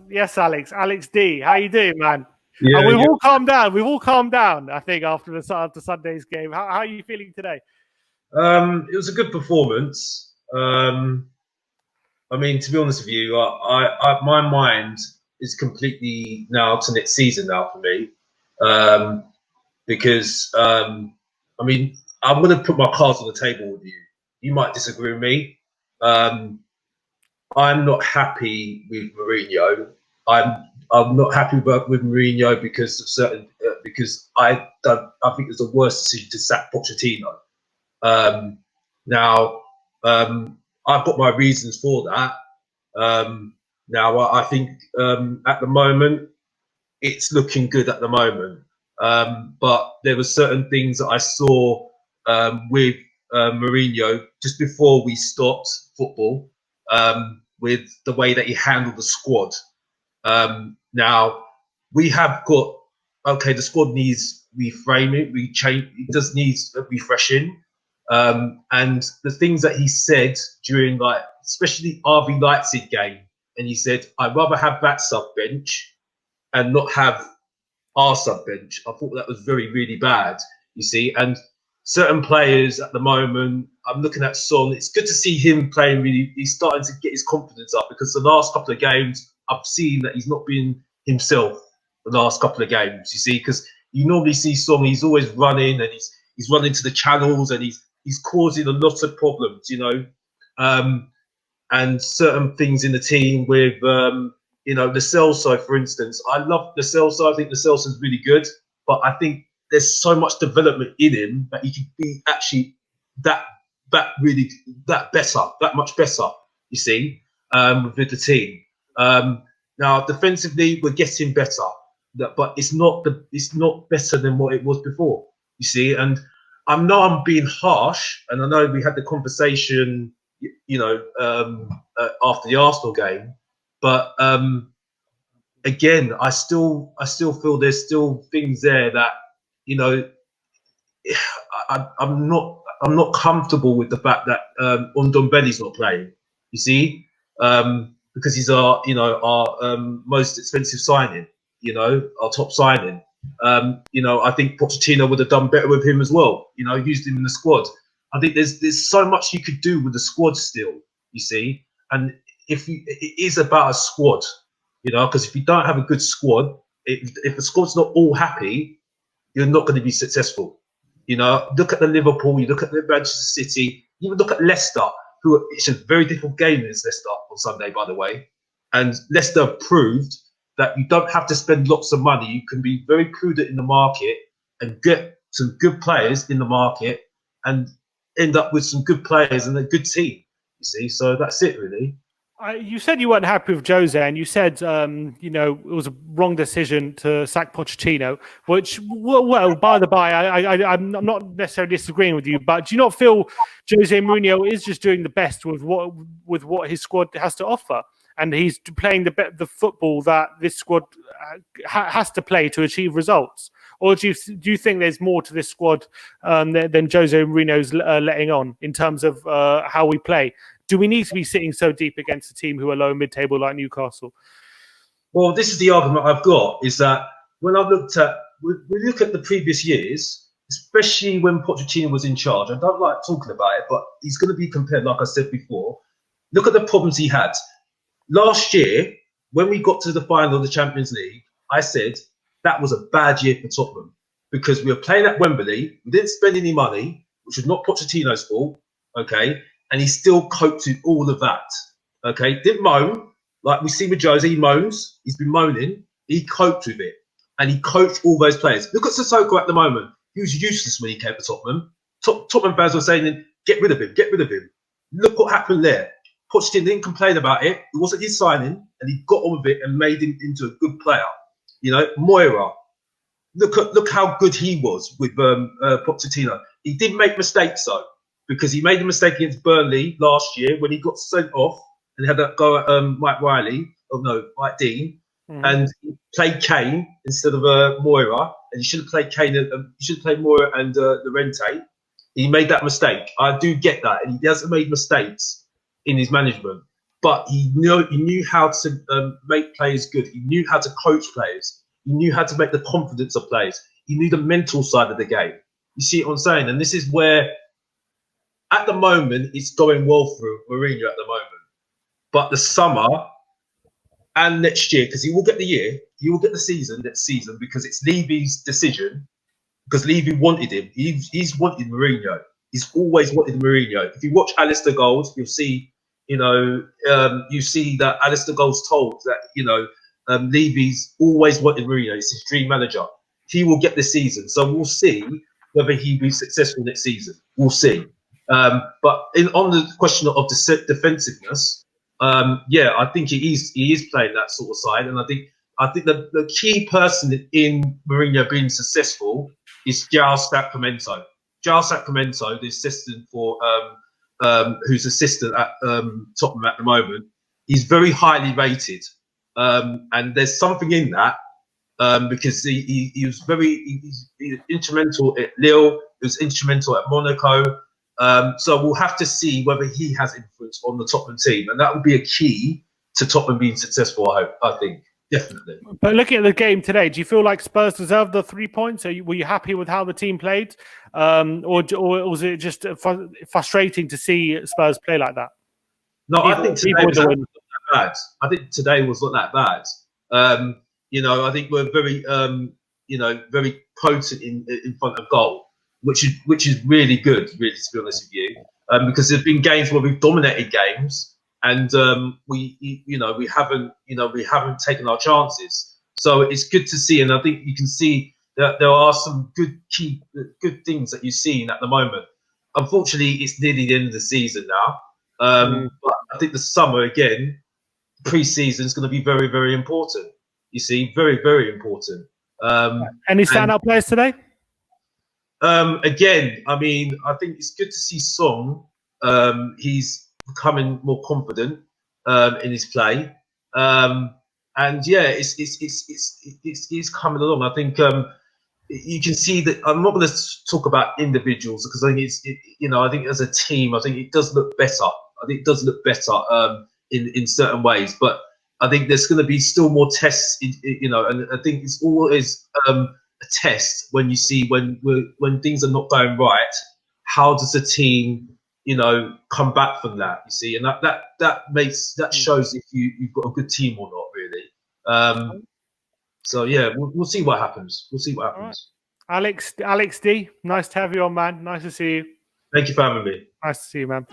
Yes, Alex D. How you doing, man? Yeah, We've all calmed down. We've all calmed down, I think, after Sunday's game. How are you feeling today? it was a good performance. I mean, to be honest with you, my mind is completely now to next season now for me, because I mean, I'm going to put my cards on the table with you. You might disagree with me. I'm not happy with Mourinho. I'm not happy with Mourinho because of certain because I think it's the worst decision to sack Pochettino. Now, I've got my reasons for that. Now, I think at the moment it's looking good at the moment, but there were certain things that I saw with Mourinho just before we stopped football, with the way that he handled the squad. Now we have got the squad needs reframing, rechange. It does need refreshing. And the things that he said during, like, especially RB Leipzig game, and he said, I'd rather have that sub bench and not have our sub bench. I thought that was very, really bad, you see. And certain players at the moment, I'm looking at Son. It's good to see him playing really. He's starting to get his confidence up, because the last couple of games, I've seen that he's not been himself the last couple of games, you see, because you normally see Son, he's always running, and he's running to the channels, and he's causing a lot of problems, you know. And certain things in the team with, you know, the Celso, for instance. I love the Celso. I think the Celso is really good, but I think there's so much development in him that he could be actually that much better. You see, with the team. Now defensively, we're getting better, but it's not better than what it was before. You see, and I know I'm being harsh, and I know we had the conversation, you know, after the Arsenal game, but again, I still feel there's still things there that, you know, I'm not comfortable with the fact that Ndombele's not playing. You see, because he's our most expensive signing. You know, our top signing. You know, I think Pochettino would have done better with him as well. You know, used him in the squad. I think there's so much you could do with the squad still. You see, and it is about a squad. You know, because if you don't have a good squad, if the squad's not all happy, you're not going to be successful. You know, look at the Liverpool, you look at the Manchester City, you even look at Leicester, who it's a very difficult game against Leicester on Sunday, by the way. And Leicester proved that you don't have to spend lots of money. You can be very prudent in the market and get some good players in the market and end up with some good players and a good team. You see, so that's it, really. You said you weren't happy with Jose, and you said, you know, it was a wrong decision to sack Pochettino, which, well, by the by, I'm not necessarily disagreeing with you, but do you not feel Jose Mourinho is just doing the best with what his squad has to offer? And he's playing the football that this squad has to play to achieve results? Or do you think there's more to this squad than Jose Mourinho's letting on in terms of how we play? Do we need to be sitting so deep against a team who are low mid-table like Newcastle? Well, this is the argument I've got, is that when I've looked at, we look at the previous years, especially when Pochettino was in charge. I don't like talking about it, but he's going to be compared, like I said before. Look at the problems he had. Last year, when we got to the final of the Champions League, I said that was a bad year for Tottenham, because we were playing at Wembley, we didn't spend any money, which was not Pochettino's fault, okay? And he still coped with all of that, okay? Didn't moan, like we see with Jose, he moans, he's been moaning, he coped with it, and he coached all those players. Look at Sissoko at the moment. He was useless when he came to Tottenham. Tottenham fans were saying, get rid of him, get rid of him. Look what happened there. Pochettino didn't complain about it. It wasn't his signing, and he got on with it and made him into a good player. You know, Moira, look how good he was with Pochettino. He did make mistakes though, because he made a mistake against Burnley last year when he got sent off and had that go at Mike Dean. and he played Kane instead of Moira, and he should have played Kane. He should have played Moira and Llorente. He made that mistake. I do get that, and he hasn't made mistakes in his management. But he knew how to make players good. He knew how to coach players. He knew how to make the confidence of players. He knew the mental side of the game. You see what I'm saying? And this is where, at the moment, it's going well for Mourinho at the moment. But the summer and next year, because he will get the year, he will get the season next season, because it's Levy's decision. Because Levy wanted him. He's wanted Mourinho. He's always wanted Mourinho. If you watch Alistair Gold, you'll see, you see that Alistair Gold's told that, Levy's always wanted Mourinho. It's his dream manager. He will get the season. So we'll see whether he'll be successful next season. We'll see. But on the question of the defensiveness, I think he is playing that sort of side. And I think the key person in Mourinho being successful is João Sacramento. João Sacramento, the assistant for who's assistant at Tottenham at the moment, he's very highly rated, and there's something in that because he was he's instrumental at Lille, he was instrumental at Monaco. So we'll have to see whether he has influence on the Tottenham team, and that will be a key to Tottenham being successful. I think. Definitely. But looking at the game today, do you feel like Spurs deserved the 3 points? Were you happy with how the team played? Or was it just frustrating to see Spurs play like that? No, I think today was not that bad. I think today was not that bad. I think we're very, very potent in front of goal, which is really good, really, to be honest with you. Because there's been games where we've dominated games, and we haven't taken our chances. So it's good to see, and I think you can see that there are some good things that you've seen at the moment. Unfortunately, it's nearly the end of the season now, but I think the summer again, pre-season is going to be very, very important. You see, very, very important. Any standout players today? Again, I mean, I think it's good to see Song. He's becoming more confident in his play, and yeah, it's coming along. I think you can see that. I'm not going to talk about individuals because I think I think as a team, I think it does look better. I think it does look better in certain ways, but I think there's going to be still more tests. And I think it's always a test when you see when things are not going right. How does a team come back from that? You see, and that shows if you've got a good team or not, really. So yeah, we'll see what happens. We'll see what happens. Right. Alex D, nice to have you on, man. Nice to see you. Thank you for having me. Nice to see you, man.